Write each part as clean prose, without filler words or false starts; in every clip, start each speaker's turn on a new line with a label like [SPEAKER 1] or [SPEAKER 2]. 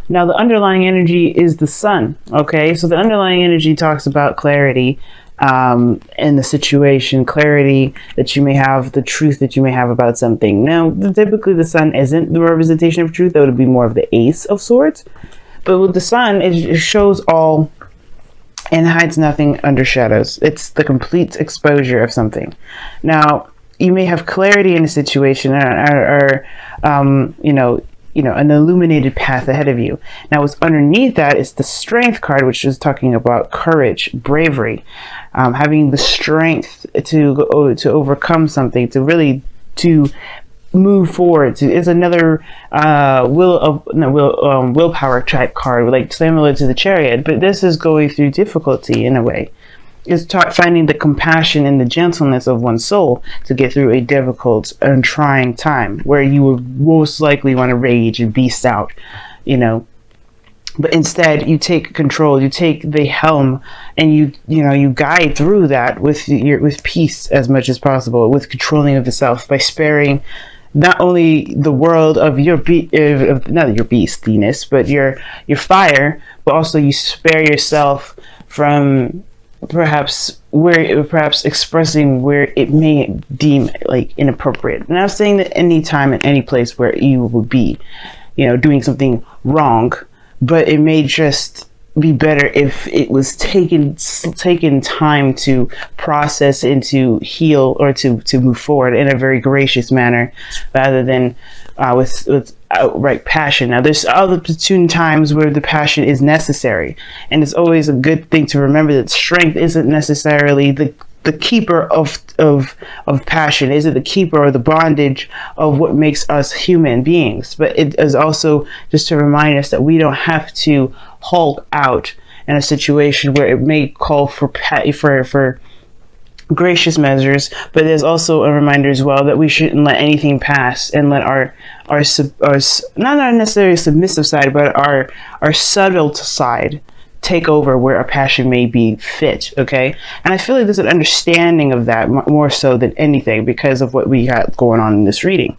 [SPEAKER 1] Now, the underlying energy is the sun. Okay, so the underlying energy talks about clarity in the situation, clarity that you may have, the truth that you may have about something. Now, typically the sun isn't the representation of truth. That would be more of the ace of swords. But with the sun, it shows all and hides nothing under shadows. It's the complete exposure of something. Now, you may have clarity in a situation or an illuminated path ahead of you. Now, what's underneath that is the strength card, which is talking about courage, bravery, having the strength to overcome something, to move forward. It's another willpower type card, like similar to the Chariot, but this is going through difficulty in a way. It's finding the compassion and the gentleness of one's soul to get through a difficult and trying time where you would most likely want to rage and beast out, but instead you take control, you take the helm, and you guide through that with peace as much as possible, with controlling of the self by sparing not only the world of not your beastiness, but your fire, but also you spare yourself from perhaps expressing where it may deem like inappropriate. And I'm saying that any time and any place where you would be, doing something wrong, but it may just be better if it was taken time to process and to heal, or to move forward in a very gracious manner, rather than with outright passion. Now, there's other opportune times where the passion is necessary, and it's always a good thing to remember that strength isn't necessarily the keeper of passion, isn't the keeper or the bondage of what makes us human beings, but it is also just to remind us that we don't have to hulk out in a situation where it may call for gracious measures, but there's also a reminder as well that we shouldn't let anything pass and let our not necessarily submissive side, but our subtle side take over where our passion may be fit. Okay, and I feel like there's an understanding of that more so than anything because of what we got going on in this reading.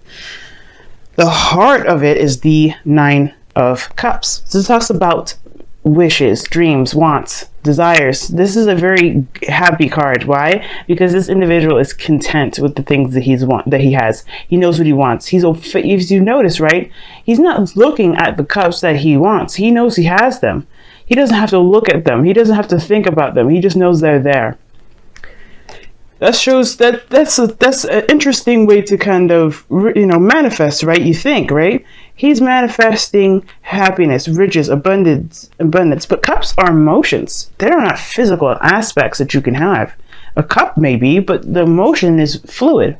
[SPEAKER 1] The heart of it is the Nine of Cups. So it talks about wishes, dreams, wants, desires. This is a very happy card. Why? Because this individual is content with the things that he has. He knows what he wants. If you notice, right? He's not looking at the cups that he wants. He knows he has them. He doesn't have to look at them. He doesn't have to think about them. He just knows they're there. That shows that's an interesting way to kind of manifest, right? You think, right? He's manifesting happiness, riches, abundance. But cups are emotions. They're not physical aspects that you can have. A cup may be, but the emotion is fluid.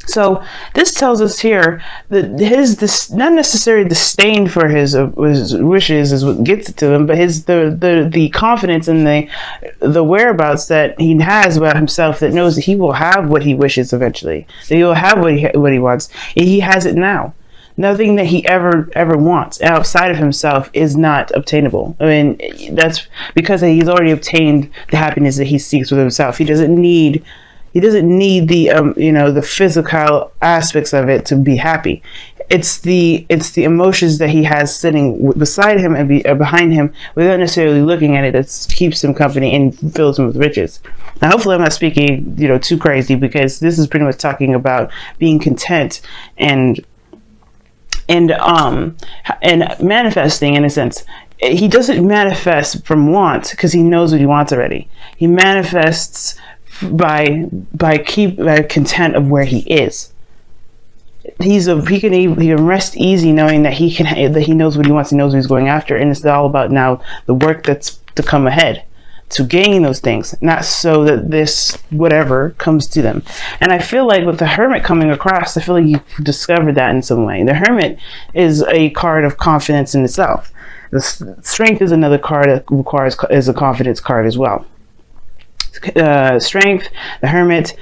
[SPEAKER 1] So this tells us here that his not necessarily disdain for his wishes is what gets it to him, but the confidence and the whereabouts that he has about himself, that knows that he will have what he wishes eventually, that he will have what he wants. He has it now. Nothing that he ever wants outside of himself is not obtainable. I mean, that's because he's already obtained the happiness that he seeks within himself. He doesn't need the physical aspects of it to be happy. It's the emotions that he has sitting beside him and behind him without necessarily looking at it that keeps him company and fills him with riches. Now, hopefully I'm not speaking too crazy, because this is pretty much talking about being content and manifesting in a sense. He doesn't manifest from want because he knows what he wants already. He manifests by content of where he is. He can rest easy knowing that he knows what he wants, he knows what he's going after, and it's all about now the work that's to come ahead to gain those things, not so that this whatever comes to them. And I feel like with the Hermit coming across, I feel like you've discovered that in some way. The Hermit is a card of confidence in itself. The Strength is another card that is a confidence card as well. Strength, the Hermit.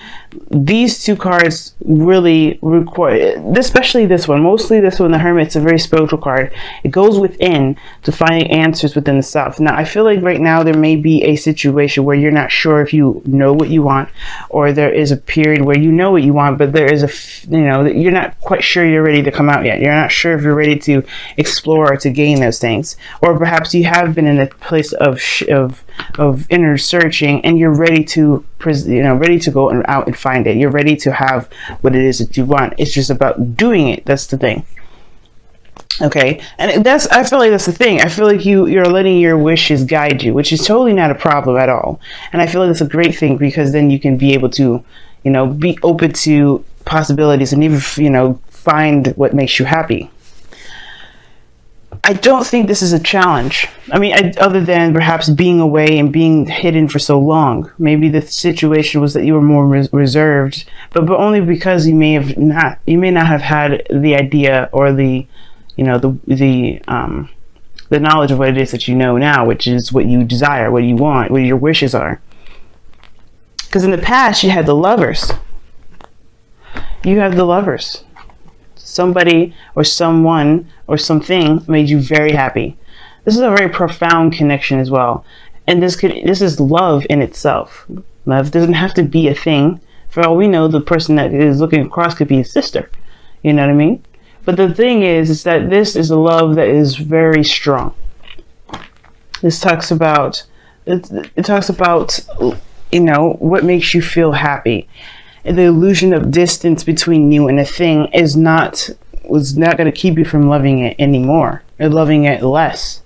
[SPEAKER 1] These two cards really require, especially this one, mostly this one, the Hermit's a very spiritual card. It goes within to find answers within the self. Now, I feel like right now there may be a situation where you're not sure if you know what you want, or there is a period where you know what you want, but there is you're not quite sure you're ready to come out yet. You're not sure if you're ready to explore or to gain those things. Or perhaps you have been in a place of inner searching, and you're ready to go out and find it. You're ready to have what it is that you want. It's just about doing it. That's the thing. Okay, and I feel like that's the thing. I feel like you're letting your wishes guide you, which is totally not a problem at all. And I feel like that's a great thing, because then you can be able to, be open to possibilities and even, find what makes you happy. I don't think this is a challenge. I mean, other than perhaps being away and being hidden for so long. Maybe the situation was that you were more reserved, but only because you may not have had the idea or the knowledge of what it is that you know now, which is what you desire, what you want, what your wishes are. Because in the past, you had the Lovers. You have the Lovers. Somebody or someone or something made you very happy. This is a very profound connection as well. And this is love in itself. Love doesn't have to be a thing. For all we know, the person that is looking across could be a sister. You know what I mean? But the thing is that this is a love that is very strong. This talks about, it talks about, what makes you feel happy. The illusion of distance between you and a thing was not going to keep you from loving it anymore, or loving it less.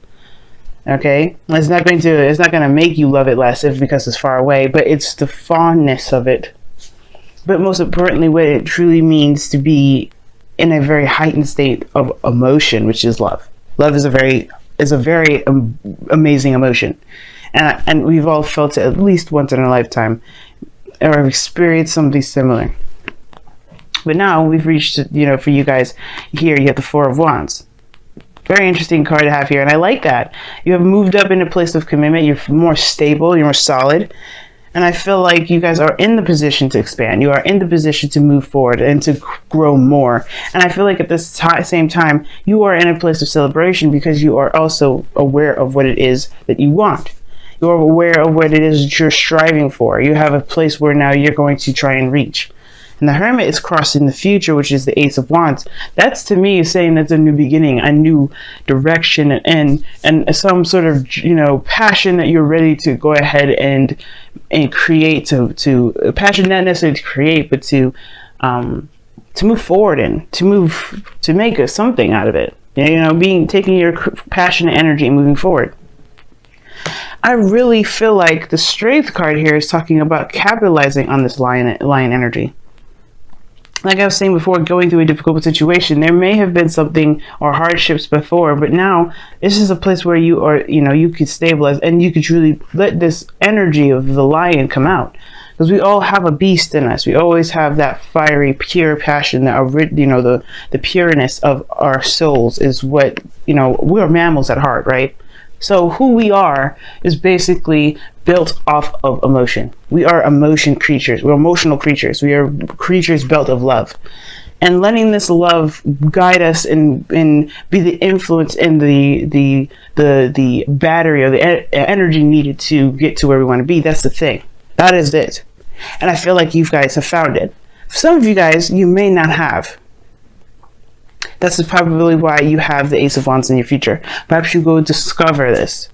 [SPEAKER 1] Okay, it's not going to make you love it less because it's far away, but it's the fondness of it. But most importantly, what it truly means to be in a very heightened state of emotion, which is love. Love is a very amazing emotion, and we've all felt it at least once in our lifetime, or have experienced something similar. But now we've reached, for you guys here, you have the Four of Wands. Very interesting card to have here, and I like that. You have moved up in a place of commitment. You're more stable, you're more solid, and I feel like you guys are in the position to expand. You are in the position to move forward and to grow more. And I feel like at this same time, you are in a place of celebration, because you are also aware of what it is that you want. You're aware of what it is that you're striving for. You have a place where now you're going to try and reach. And the Hermit is crossing the future, which is the Ace of Wands. That's, to me, saying that's a new beginning, a new direction, and some sort of, passion that you're ready to go ahead and create, to passion, not necessarily to create, but to move forward in, to make something out of it. Taking your passion and energy and moving forward. I really feel like the Strength card here is talking about capitalizing on this lion energy. Like I was saying before, going through a difficult situation, there may have been something or hardships before, but now this is a place where you are, you could stabilize, and you could truly let this energy of the lion come out. Because we all have a beast in us. We always have that fiery, pure passion, that the pureness of our souls is what, we're mammals at heart, right? So who we are is basically built off of emotion. We are emotion creatures. We're emotional creatures. We are creatures built of love. And letting this love guide us and be the influence and the battery or the energy needed to get to where we want to be, that's the thing. That is it. And I feel like you guys have found it. Some of you guys, you may not have. That's probably why you have the Ace of Wands in your future. Perhaps you go discover this.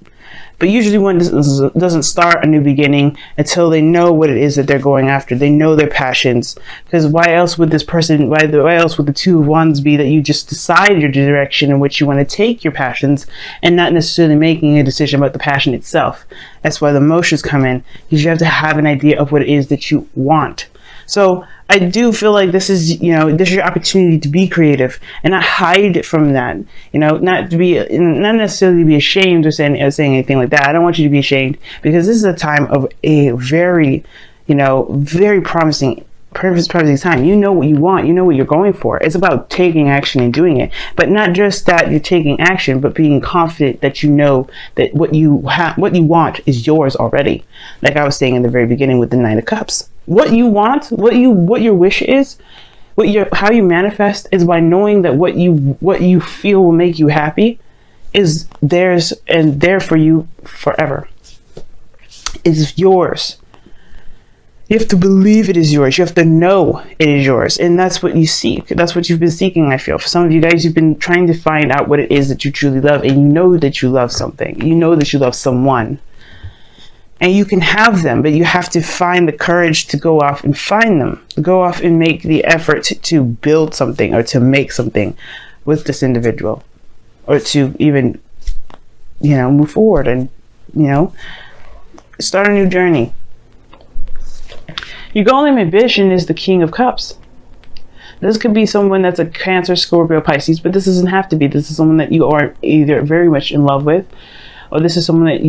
[SPEAKER 1] But usually one doesn't start a new beginning until they know what it is that they're going after. They know their passions. Because why else would why else would the Two of Wands be that you just decide your direction in which you want to take your passions, and not necessarily making a decision about the passion itself? That's why the emotions come in, because you have to have an idea of what it is that you want. So I do feel like this is your opportunity to be creative and not hide from that. Not necessarily be ashamed or saying anything like that. I don't want you to be ashamed, because this is a time of a very, very promising perfect time. You know what you want. You know what you're going for. It's about taking action and doing it. But not just that you're taking action, but being confident that you know that what you want is yours already. Like I was saying in the very beginning with the Nine of Cups. What you want, what your wish is, how you manifest is by knowing that what you feel will make you happy is theirs and there for you forever. It's yours. You have to believe it is yours. You have to know it is yours. And that's what you seek. That's what you've been seeking, I feel. For some of you guys, you've been trying to find out what it is that you truly love. And you know that you love something. You know that you love someone. And you can have them, but you have to find the courage to go off and find them. Go off and make the effort to build something or to make something with this individual. Or to even, move forward and, start a new journey. Your goal and ambition is the King of Cups. This could be someone that's a Cancer, Scorpio, Pisces, but this doesn't have to be. This is someone that you are either very much in love with, or this is someone that,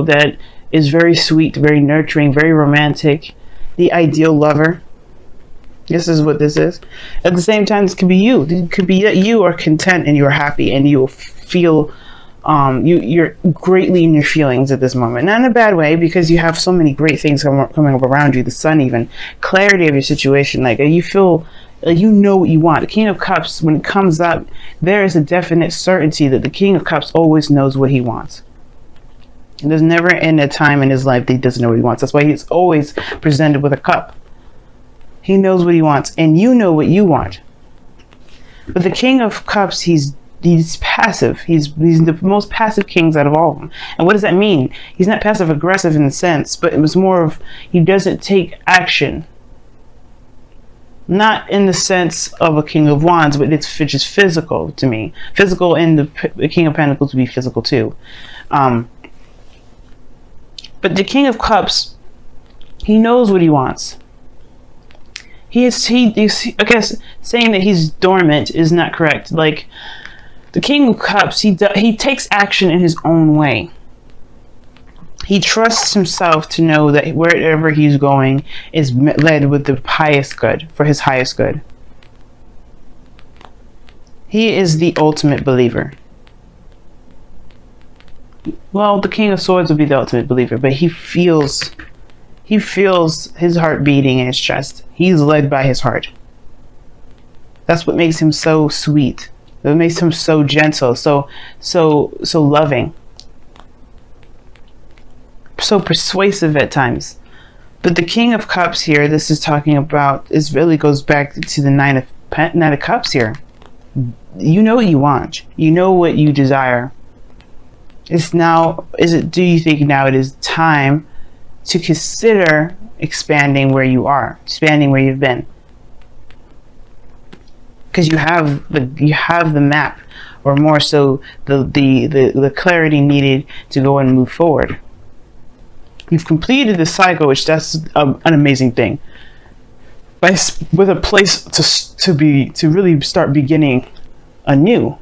[SPEAKER 1] that is very sweet, very nurturing, very romantic, the ideal lover. This is what this is. At the same time, this could be you. It could be that you are content and you're happy and you feel you're greatly in your feelings at this moment. Not in a bad way, because you have so many great things coming up around you. The sun, even clarity of your situation. Like you feel like you know what you want. The King of Cups, when it comes up, there is a definite certainty that the King of Cups always knows what he wants. And there's never a time in his life that he doesn't know what he wants. That's why he's always presented with a cup. He knows what he wants, and you know what you want. But the King of Cups, he's passive. He's the most passive kings out of all of them. And what does that mean? He's not passive aggressive in the sense, but it was more of he doesn't take action. Not in the sense of a King of Wands, but it's just physical to me. Physical, and the King of Pentacles would be physical too. But the King of Cups, he knows what he wants. I guess saying that he's dormant is not correct. Like, the King of Cups, he takes action in his own way. He trusts himself to know that wherever he's going is led with the highest good, for his highest good. He is the ultimate believer. Well, the King of Swords would be the ultimate believer, but he feels his heart beating in his chest. He's led by his heart. That's what makes him so sweet. That makes him so gentle, so loving, so persuasive at times. But the King of Cups here, this is talking about, this really goes back to the Nine of Cups here. You know what you want. You know what you desire. Do you think now it is time to consider expanding where you are, expanding where you've been? Because you have the map, or more so the clarity needed to go and move forward. You've completed the cycle, which that's an amazing thing. With a place to really start beginning anew.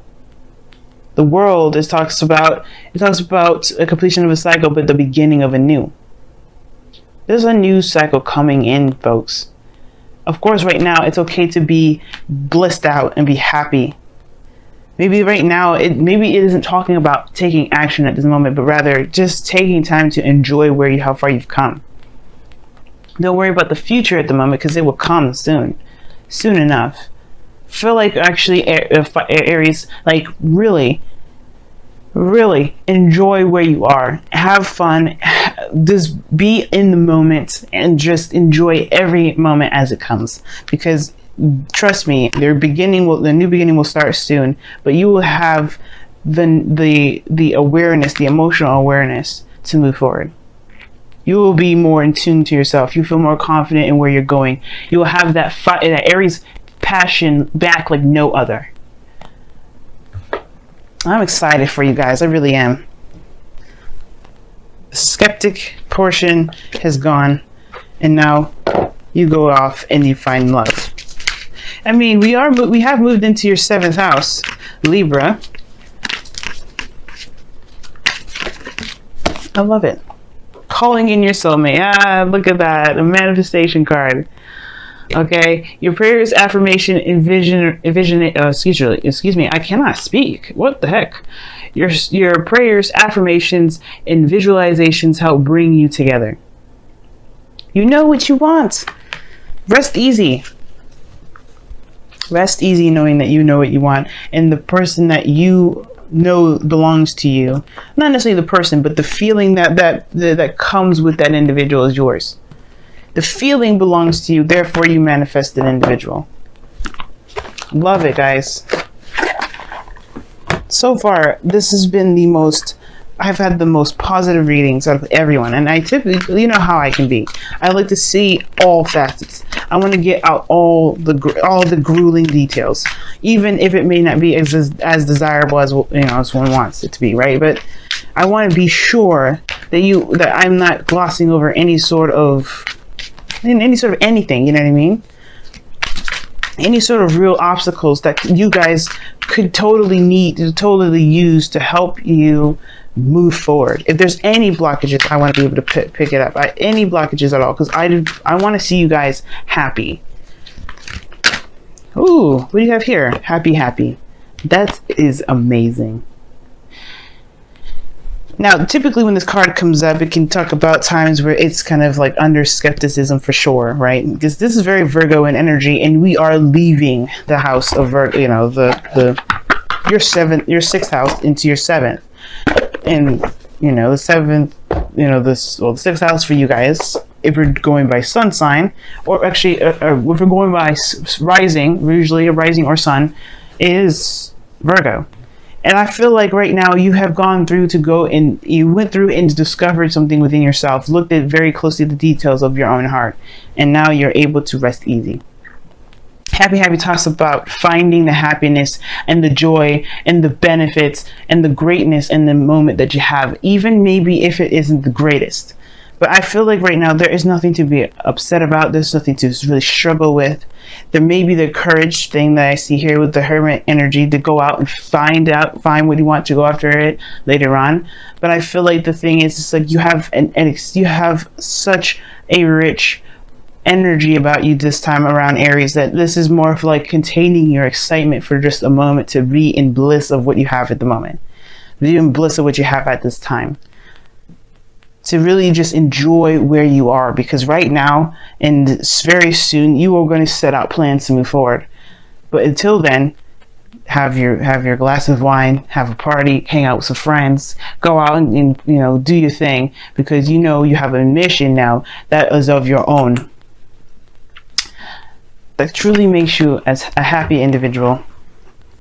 [SPEAKER 1] The world talks about a completion of a cycle, but the beginning of a new. There's a new cycle coming in, folks. Of course, right now, it's okay to be blissed out and be happy. Maybe right now, maybe it isn't talking about taking action at this moment, but rather just taking time to enjoy how far you've come. Don't worry about the future at the moment, because it will come soon enough. Feel like actually, Aries, like really enjoy where you are. Have fun. Just be in the moment and just enjoy every moment as it comes. Because trust me, the new beginning will start soon. But you will have the awareness, the emotional awareness to move forward. You will be more in tune to yourself. You feel more confident in where you're going. You will have that Aries passion back like no other. I'm excited for you guys. I really am. The skeptic portion has gone, and now you go off and you find love. I mean, we have moved into your 7th house, Libra. I love it. Calling in your soulmate. Ah, look at that. A manifestation card. Okay, your prayers, affirmation, excuse me, I cannot speak. What the heck? Your prayers, affirmations, and visualizations help bring you together. You know what you want. Rest easy. Rest easy knowing that you know what you want, and the person that you know belongs to you. Not necessarily the person, but the feeling that comes with that individual is yours. The feeling belongs to you, therefore you manifest an individual. Love it, guys. So far, this has been the most, I've had the most positive readings out of everyone. And I typically, you know how I can be. I like to see all facets. I want to get out all the grueling details, even if it may not be as desirable as, you know, as one wants it to be, right? But I want to be sure that I'm not glossing over any sort of anything, you know what I mean? Any sort of real obstacles that you guys could totally use to help you move forward. If there's any blockages, I want to be able to pick it up. Any blockages at all, because I want to see you guys happy. Ooh, what do you have here? Happy. That is amazing. Now, typically when this card comes up, it can talk about times where it's kind of like under skepticism for sure, right? Because this is very Virgo in energy, and we are leaving the house of Virgo, you know, your sixth house into your seventh. And, you know, the seventh, you know, the sixth house for you guys, if you're going by sun sign, or actually, if we're going by rising, usually a rising or sun, is Virgo. And I feel like right now you have gone through you went through and discovered something within yourself, looked at very closely the details of your own heart, and now you're able to rest easy. Happy talks about finding the happiness and the joy and the benefits and the greatness in the moment that you have, even maybe if it isn't the greatest. But I feel like right now there is nothing to be upset about. There's nothing to really struggle with. There may be the courage thing that I see here with the Hermit energy to go out and find what you want, to go after it later on. But I feel like the thing is, it's like you have such a rich energy about you this time around, Aries, that this is more of like containing your excitement for just a moment, to be in bliss of what you have at the moment, be in bliss of what you have at this time, to really just enjoy where you are, because right now and very soon you are going to set out plans to move forward. But until then, have your glass of wine, have a party, hang out with some friends, go out and you know, do your thing, because you know you have a mission now that is of your own, that truly makes you as a happy individual.